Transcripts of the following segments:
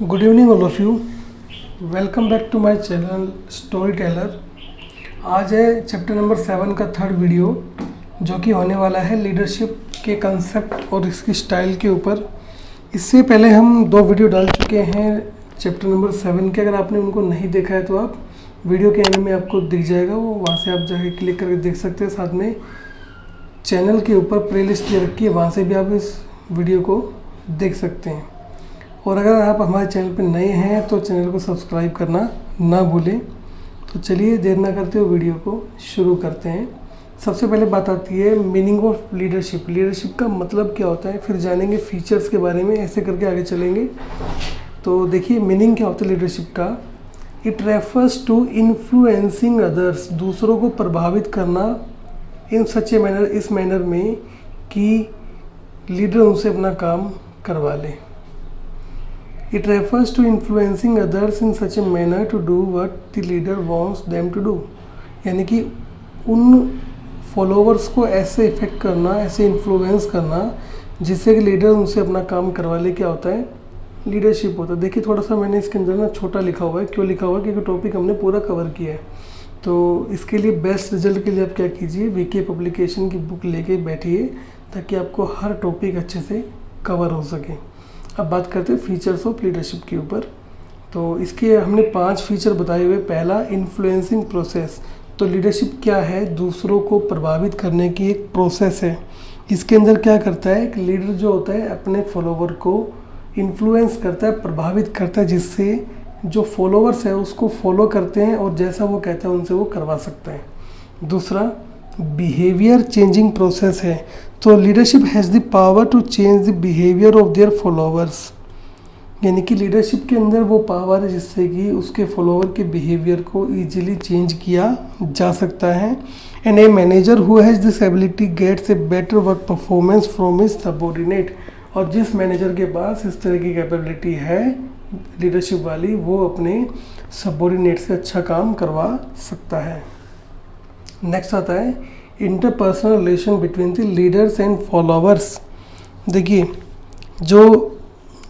Good evening all of you. Welcome back to my channel story teller. आज है chapter number 7 का third video, जो कि होने वाला है लीडरशिप के कंसेप्ट और इसकी स्टाइल के ऊपर। इससे पहले हम 2 वीडियो डाल चुके हैं चैप्टर नंबर 7 के। अगर आपने उनको नहीं देखा है तो आप वीडियो के एंड में आपको दिख जाएगा, वो वहाँ से आप जाके क्लिक करके देख सकते हैं। साथ में चैनल के ऊपर प्लेलिस्ट दे रखी है, वहाँ से भी आप इस वीडियो को देख सकते हैं। और अगर आप हमारे चैनल पर नए हैं तो चैनल को सब्सक्राइब करना ना भूलें। तो चलिए देर ना करते हुए वीडियो को शुरू करते हैं। सबसे पहले बात आती है मीनिंग ऑफ लीडरशिप। लीडरशिप का मतलब क्या होता है, फिर जानेंगे फीचर्स के बारे में, ऐसे करके आगे चलेंगे। तो देखिए मीनिंग क्या होता है लीडरशिप का। It refers to influencing others, दूसरों को प्रभावित करना इन सच ए मैनर, इस मैनर में कि लीडर उनसे अपना काम करवा ले। It refers to influencing others in such a manner to do what the leader wants them to do। यानी कि उन फॉलोवर्स को ऐसे इफेक्ट करना, ऐसे इन्फ्लुएंस करना जिससे कि लीडर उनसे अपना काम करवा ले। क्या होता है? लीडरशिप होता है। देखिए थोड़ा सा मैंने इसके अंदर ना छोटा लिखा हुआ है। क्यों लिखा हुआ है? क्योंकि टॉपिक हमने पूरा कवर किया है। तो इसके लिए बेस्ट रिजल्ट के लिए आप क्या कीजिए, वीके पब्लिकेशन की बुक लेके बैठिए, ताकि आपको हर टॉपिक अच्छे से कवर हो सके। अब बात करते हैं फीचर्स ऑफ लीडरशिप के ऊपर। तो इसके हमने 5 फीचर बताए हुए। पहला, इन्फ्लुएंसिंग प्रोसेस। तो लीडरशिप क्या है? दूसरों को प्रभावित करने की एक प्रोसेस है। इसके अंदर क्या करता है, एक लीडर जो होता है अपने फॉलोवर को इन्फ्लुएंस करता है, प्रभावित करता है, जिससे जो फॉलोवर्स है उसको फॉलो करते हैं और जैसा वो कहता है उनसे वो करवा सकता है। दूसरा, बिहेवियर चेंजिंग प्रोसेस है। तो leadership has the power to change the behaviour of their followers. यानी कि लीडरशिप के अंदर वो पावर है जिससे कि उसके फॉलोवर के बिहेवियर को इजीली चेंज किया जा सकता है। And a manager who has this ability gets a better work performance from his subordinate. और जिस मैनेजर के पास इस तरह की कैपेबिलिटी है लीडरशिप वाली, वो अपने सबऑर्डिनेट से अच्छा काम करवा सकता है। नेक्स्ट आता है interpersonal relation between the leaders and followers. देखिए जो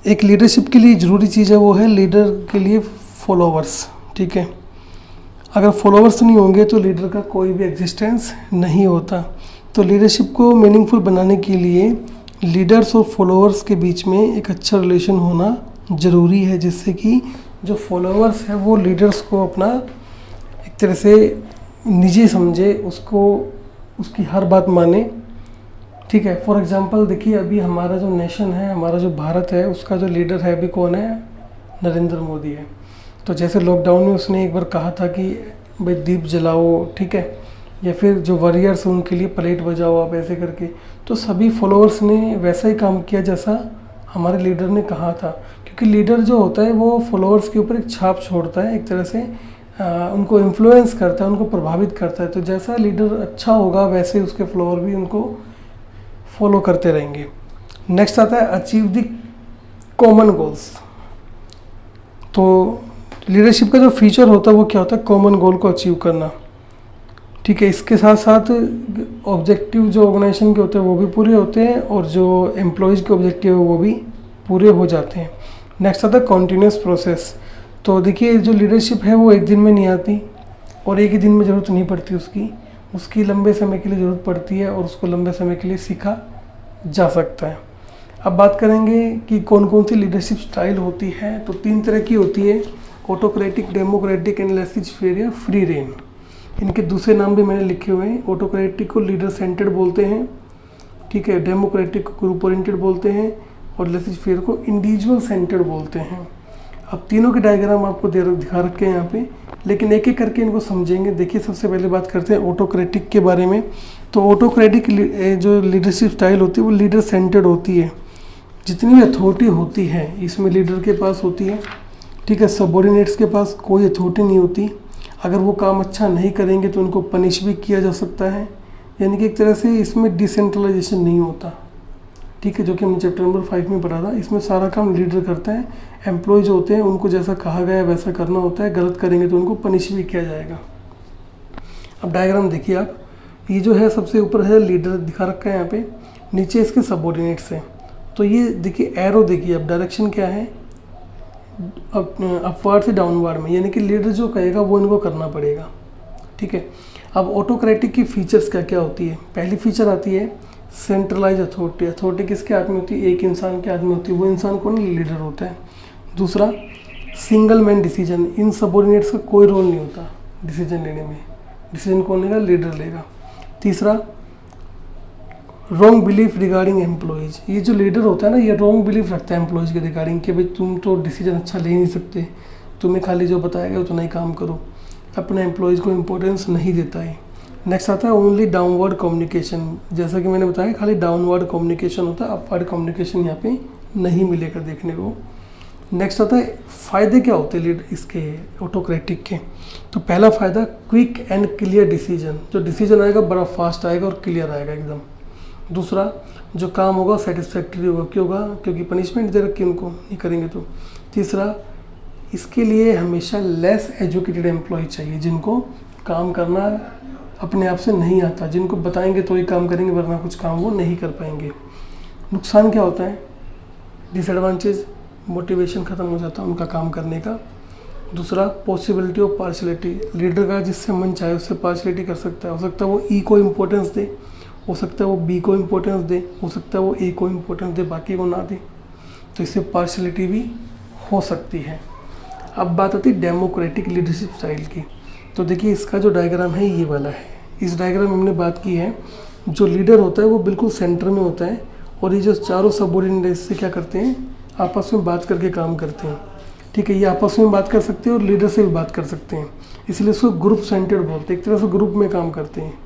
एक लीडरशिप के लिए ज़रूरी चीज़ है वो है लीडर के लिए फॉलोवर्स। ठीक है, अगर फॉलोवर्स नहीं होंगे तो लीडर का कोई भी एग्जिस्टेंस नहीं होता। तो लीडरशिप को मीनिंगफुल बनाने के लिए लीडर्स और फॉलोवर्स के बीच में एक अच्छा रिलेशन होना ज़रूरी है, जिससे कि जो फॉलोवर्स है वो लीडर्स को अपना एक तरह से निजी समझे, उसको उसकी हर बात माने। ठीक है, फॉर एग्जांपल देखिए अभी हमारा जो नेशन है, हमारा जो भारत है, उसका जो लीडर है अभी कौन है? नरेंद्र मोदी है। तो जैसे लॉकडाउन में उसने एक बार कहा था कि भाई दीप जलाओ, ठीक है, या फिर जो वॉरियर्स हैं उनके लिए प्लेट बजाओ आप, ऐसे करके। तो सभी फॉलोअर्स ने वैसा ही काम किया जैसा हमारे लीडर ने कहा था, क्योंकि लीडर जो होता है वो फॉलोअर्स के ऊपर एक छाप छोड़ता है, एक तरह से उनको इन्फ्लुएंस करता है, उनको प्रभावित करता है। तो जैसा लीडर अच्छा होगा वैसे उसके फॉलोअर भी उनको फॉलो करते रहेंगे। नेक्स्ट आता है अचीव द कॉमन गोल्स। तो लीडरशिप का जो फीचर होता है वो क्या होता है? कॉमन गोल को अचीव करना। ठीक है, इसके साथ साथ ऑब्जेक्टिव जो ऑर्गेनाइजेशन के होते हैं वो भी पूरे होते हैं, और जो एम्प्लॉयज़ के ऑब्जेक्टिव है वो भी पूरे हो जाते हैं। नेक्स्ट आता है कॉन्टीन्यूस प्रोसेस। तो देखिए जो लीडरशिप है वो एक दिन में नहीं आती, और एक ही दिन में ज़रूरत नहीं पड़ती उसकी लंबे समय के लिए ज़रूरत पड़ती है, और उसको लंबे समय के लिए सीखा जा सकता है। अब बात करेंगे कि कौन कौन सी लीडरशिप स्टाइल होती है। तो 3 तरह की होती है, ऑटोक्रेटिक, डेमोक्रेटिक एंड लेसिज-फेयर या फ्री रेन। इनके दूसरे नाम भी मैंने लिखे हुए हैं। ऑटोक्रेटिक को लीडर सेंटर्ड बोलते हैं, ठीक है, डेमोक्रेटिक को ग्रुप ओरिएंटेड बोलते हैं, और लेसिज-फेयर को इंडिविजुअल सेंटर्ड बोलते हैं। अब तीनों के डायग्राम आपको दिखा रखे हैं यहाँ पे, लेकिन एक एक करके इनको समझेंगे। देखिए सबसे पहले बात करते हैं ऑटोक्रेटिक के बारे में। तो ऑटोक्रेटिक जो लीडरशिप स्टाइल होती है वो लीडर सेंटर्ड होती है। जितनी भी अथॉरिटी होती है इसमें लीडर के पास होती है, ठीक है। सबऑर्डिनेट्स के पास कोई अथॉरिटी नहीं होती। अगर वो काम अच्छा नहीं करेंगे तो उनको पनिश भी किया जा सकता है। यानी कि एक तरह से इसमें डिसेंट्रलाइजेशन नहीं होता, ठीक है, जो कि हमने चैप्टर नंबर 5 में पढ़ा था। इसमें सारा काम लीडर करता है। एम्प्लॉय जो होते हैं उनको जैसा कहा गया है वैसा करना होता है, गलत करेंगे तो उनको पनिश भी किया जाएगा। अब डायग्राम देखिए आप, ये जो है सबसे ऊपर है लीडर दिखा रखा है यहाँ पे, नीचे इसके सबऑर्डिनेट्स हैं। तो ये देखिए एरो देखिए, अब डायरेक्शन क्या है, अपवर्ड से डाउनवर्ड में, यानी कि लीडर जो कहेगा वो इनको करना पड़ेगा। ठीक है, अब ऑटोक्रेटिक की फीचर्स क्या क्या होती है। पहली फीचर आती है सेंट्रलाइज अथॉरिटी। अथॉरिटी किसके हाथ में होती है? एक इंसान के हाथ में होती है, वो इंसान कौन? लीडर होता है। दूसरा, सिंगल मैन डिसीजन, इन सबॉर्डिनेट्स का कोई रोल नहीं होता डिसीजन लेने में, डिसीजन कौन लेगा? लीडर लेगा। तीसरा, रॉन्ग बिलीफ रिगार्डिंग एम्प्लॉयज़, ये जो लीडर होता है ना, ये रॉन्ग बिलीफ रखता है एम्प्लॉयज़ के रिगार्डिंग कि भाई तुम तो डिसीजन अच्छा ले नहीं सकते, तुम्हें खाली जो बताया गया उतना ही काम करो, अपने एम्प्लॉयज़ को इम्पोर्टेंस नहीं देता है। नेक्स्ट आता है ओनली डाउनवर्ड कम्युनिकेशन, जैसा कि मैंने बताया खाली डाउनवर्ड कम्युनिकेशन होता है, अपवर्ड कम्युनिकेशन यहाँ पे नहीं मिलेगा देखने को। नेक्स्ट आता है फ़ायदे क्या होते हैं लीड इसके ऑटोक्रेटिक के। तो पहला फ़ायदा क्विक एंड क्लियर डिसीजन, जो डिसीजन आएगा बड़ा फास्ट आएगा और क्लियर आएगा एकदम। दूसरा, जो काम होगा सेटिस्फैक्ट्री होगा, क्यों होगा? क्योंकि पनिशमेंट दे रखी उनको, नहीं करेंगे तो। तीसरा, इसके लिए हमेशा लेस एजुकेटेड एम्प्लॉय चाहिए, जिनको काम करना अपने आप से नहीं आता, जिनको बताएंगे तो ही काम करेंगे, वरना कुछ काम वो नहीं कर पाएंगे। नुकसान क्या होता है? डिसएडवांटेज, मोटिवेशन ख़त्म हो जाता है उनका काम करने का। दूसरा, पॉसिबिलिटी ऑफ पार्शलिटी, लीडर का जिससे मन चाहे उससे पार्शलिटी कर सकता है। हो सकता है वो ई को इम्पोर्टेंस दे, हो सकता है वो बी को इम्पोर्टेंस दे, हो सकता है वो ए को इम्पोर्टेंस दे, बाकी को ना दे, तो इससे पार्शलिटी भी हो सकती है। अब बात आती है डेमोक्रेटिक लीडरशिप स्टाइल की। तो देखिए इसका जो डायग्राम है ये वाला है। इस डायग्राम में हमने बात की है, जो लीडर होता है वो बिल्कुल सेंटर में होता है, और ये जो चारों सबऑर्डिनेट इससे क्या करते हैं? आपस में बात करके काम करते हैं। ठीक है, ये आपस में बात कर सकते हैं और लीडर से भी बात कर सकते हैं, इसलिए इसको ग्रुप सेंटर्ड बोलते हैं, एक तरह से ग्रुप में काम करते हैं।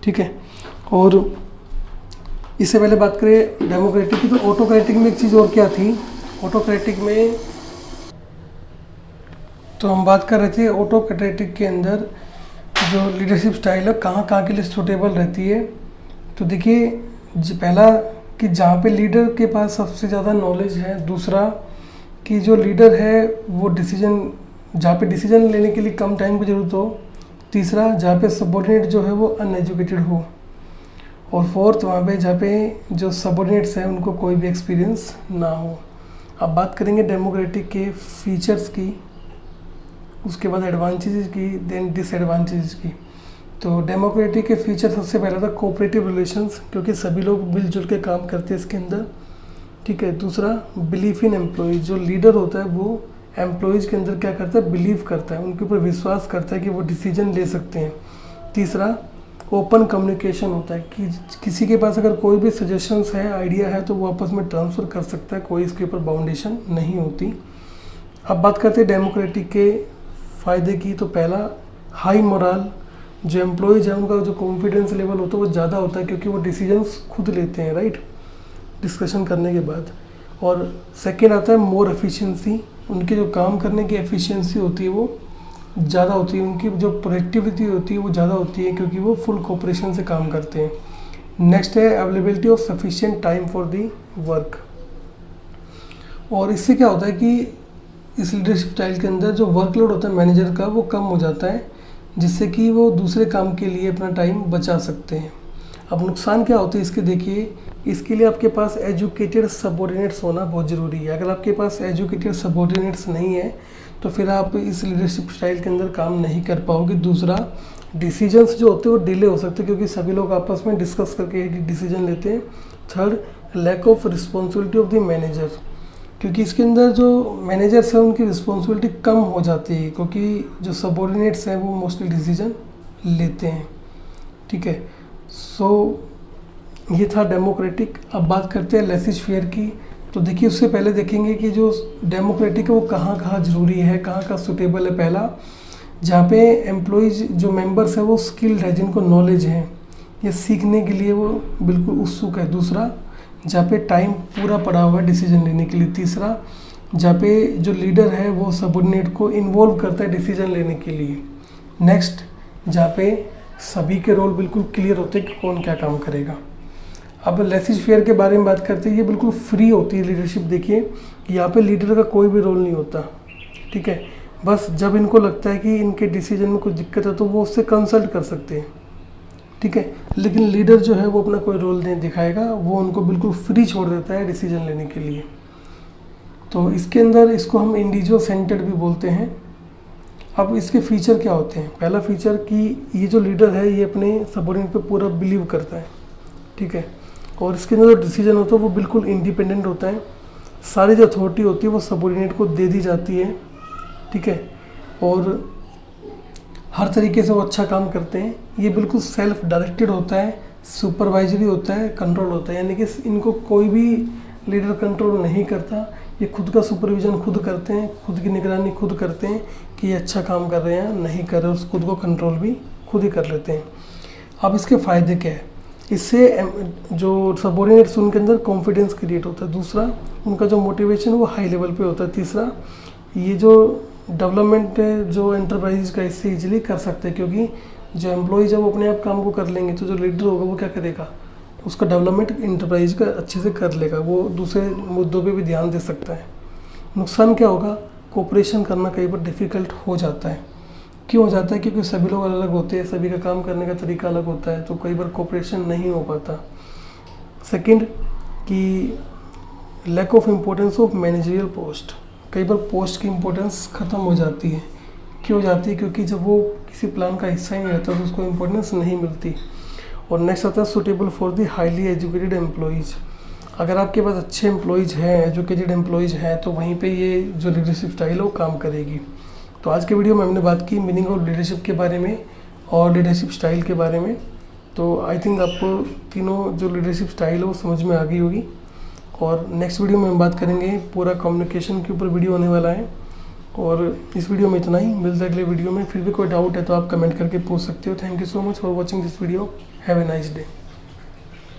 ठीक है, और इससे पहले बात करें डेमोक्रेटिक की, तो ऑटोक्रेटिक में एक चीज़ और क्या थी? ऑटोक्रेटिक में तो हम बात कर रहे थे ऑटोक्रेटिक के अंदर जो लीडरशिप स्टाइल है कहाँ कहाँ के लिए सूटेबल रहती है। तो देखिए पहला कि जहाँ पे लीडर के पास सबसे ज़्यादा नॉलेज है। दूसरा कि जो लीडर है वो डिसीजन, जहाँ पे डिसीजन लेने के लिए कम टाइम की ज़रूरत हो। तीसरा, जहाँ पे सबऑर्डिनेट जो है वो अनएजुकेटेड हो। और फोर्थ, वहाँ पे जहाँ पे जो सबऑर्डिनेट्स हैं उनको कोई भी एक्सपीरियंस ना हो। अब बात करेंगे डेमोक्रेटिक के फीचर्स की, उसके बाद एडवांटेजेस की, देन डिसएडवांटेजेस की। तो डेमोक्रेटिक के फीचर सबसे पहला था कोऑपरेटिव रिलेशंस, क्योंकि सभी लोग मिलजुल के काम करते हैं इसके अंदर। ठीक है। दूसरा, बिलीफ इन एम्प्लॉयज़, जो लीडर होता है वो एम्प्लॉयज़ के अंदर क्या करता है? बिलीव करता है, उनके ऊपर विश्वास करता है कि वो डिसीजन ले सकते हैं। तीसरा, ओपन कम्युनिकेशन होता है कि किसी के पास अगर कोई भी सजेशंस है, आइडिया है, तो वो आपस में ट्रांसफ़र कर सकता है, कोई इसके ऊपर बाउंडेशन नहीं होती। अब बात करते हैं डेमोक्रेटिक के फ़ायदे की। तो पहला, हाई मोरल, जो एम्प्लॉयज़ है उनका जो कॉन्फिडेंस लेवल होता है वो ज़्यादा होता है, क्योंकि वो डिसीजंस खुद लेते हैं, राइट, डिस्कशन करने के बाद। और सेकेंड आता है मोर एफिशिएंसी, उनके जो काम करने की एफिशिएंसी होती है वो ज़्यादा होती है, उनकी जो प्रोडक्टिविटी होती है वो ज़्यादा होती है, क्योंकि वो फुल कोऑपरेशन से काम करते हैं। नेक्स्ट है availability of sufficient time for the work. और इससे क्या होता है कि इस लीडरशिप स्टाइल के अंदर जो वर्कलोड होता है मैनेजर का वो कम हो जाता है, जिससे कि वो दूसरे काम के लिए अपना टाइम बचा सकते हैं। अब नुकसान क्या होते हैं इसके, देखिए इसके लिए आपके पास एजुकेटेड सबऑर्डिनेट्स होना बहुत ज़रूरी है। अगर आपके पास एजुकेटेड सबऑर्डिनेट्स नहीं है तो फिर आप इस लीडरशिप स्टाइल के अंदर काम नहीं कर पाओगे। दूसरा, डिसीजंस जो होते हैं वो डिले हो सकते हैं, क्योंकि सभी लोग आपस में डिस्कस करके डिसीजन लेते हैं। Third, lack of responsibility of the manager, क्योंकि इसके अंदर जो मैनेजर्स हैं उनकी रिस्पॉन्सिबिलिटी कम हो जाती है, क्योंकि जो सबऑर्डिनेट्स हैं वो मोस्टली डिसीजन लेते हैं। ठीक है, सो ये था डेमोक्रेटिक। अब बात करते हैं लेसिज फेयर की। तो देखिए उससे पहले देखेंगे कि जो डेमोक्रेटिक है वो कहाँ कहाँ ज़रूरी है, कहाँ कहाँ सूटेबल है। पहला, जहाँ पे एम्प्लॉयज़ जो मेंबर्स हैं वो स्किल्ड है, जिनको नॉलेज है, ये सीखने के लिए वो बिल्कुल उत्सुक है। दूसरा, जहाँ पे टाइम पूरा पड़ा हुआ है डिसीजन लेने के लिए। तीसरा, जहाँ पे जो लीडर है वो सबऑर्डिनेट को इन्वॉल्व करता है डिसीजन लेने के लिए। नेक्स्ट, जहाँ पे सभी के रोल बिल्कुल क्लियर होते हैं कि कौन क्या काम करेगा। अब लेसिज फेयर के बारे में बात करते हैं, ये बिल्कुल फ्री होती है लीडरशिप। देखिए यहाँ पे लीडर का कोई भी रोल नहीं होता, ठीक है, बस जब इनको लगता है कि इनके डिसीजन में कुछ दिक्कत है तो वो उससे कंसल्ट कर सकते हैं, ठीक है। लेकिन लीडर जो है वो अपना कोई रोल नहीं दिखाएगा, वो उनको बिल्कुल फ्री छोड़ देता है डिसीजन लेने के लिए। तो इसके अंदर इसको हम इंडिविजुअल सेंटर्ड भी बोलते हैं। अब इसके फीचर क्या होते हैं? पहला फीचर कि ये जो लीडर है ये अपने सबऑर्डिनेट पे पूरा बिलीव करता है, ठीक है, और इसके अंदर जो डिसीजन होता है वो बिल्कुल इंडिपेंडेंट होता है। सारी जो अथॉरिटी होती है वो सबऑर्डिनेट को दे दी जाती है, ठीक है, और हर तरीके से वो अच्छा काम करते हैं। ये बिल्कुल सेल्फ डायरेक्टेड होता है, सुपरवाइजरी होता है, कंट्रोल होता है, यानी कि इनको कोई भी लीडर कंट्रोल नहीं करता। ये खुद का सुपरविज़न खुद करते हैं, खुद की निगरानी खुद करते हैं कि ये अच्छा काम कर रहे हैं नहीं कर रहे, खुद को कंट्रोल भी खुद ही कर लेते हैं। अब इसके फ़ायदे क्या है? इससे जो सबऑर्डिनेट्स उनके अंदर कॉन्फिडेंस क्रिएट होता है। दूसरा, उनका जो मोटिवेशन वो हाई लेवल पे होता है। तीसरा, ये जो डेवलपमेंट जो एंटरप्राइज का इससे इजीली कर सकते हैं, क्योंकि जो एम्प्लॉय जब वो अपने आप काम को कर लेंगे तो जो लीडर होगा वो क्या करेगा, उसका डेवलपमेंट इंटरप्राइज का अच्छे से कर लेगा, वो दूसरे मुद्दों पे भी ध्यान दे सकता है। नुकसान क्या होगा? कोऑपरेशन करना कई बार डिफ़िकल्ट हो जाता है। क्यों हो जाता है? क्योंकि सभी लोग अलग अलग होते हैं, सभी का काम करने का तरीका अलग होता है, तो कई बार कोऑपरेशन नहीं हो पाता। सेकंड, कि lack of importance of managerial post. कई बार पोस्ट की इम्पोर्टेंस ख़त्म हो जाती है। क्यों हो जाती है? क्योंकि जब वो किसी प्लान का हिस्सा ही नहीं रहता तो उसको इम्पोर्टेंस नहीं मिलती। और नेक्स्ट आता है suitable for the highly educated employees. अगर आपके पास अच्छे एम्प्लॉयज़ हैं, एजुकेटेड एम्प्लॉयज़ हैं, तो वहीं पे ये जो लीडरशिप स्टाइल है वो काम करेगी। तो आज के वीडियो में हमने बात की मीनिंग ऑफ लीडरशिप के बारे में और लीडरशिप स्टाइल के बारे में। तो आई थिंक आपको तीनों जो लीडरशिप स्टाइल है वो समझ में आ गई होगी। और नेक्स्ट वीडियो में हम बात करेंगे, पूरा कम्युनिकेशन के ऊपर वीडियो होने वाला है। और इस वीडियो में इतना ही, मिलता है अगले वीडियो में। फिर भी कोई डाउट है तो आप कमेंट करके पूछ सकते हो। Thank you so much for watching this video. Have a nice day.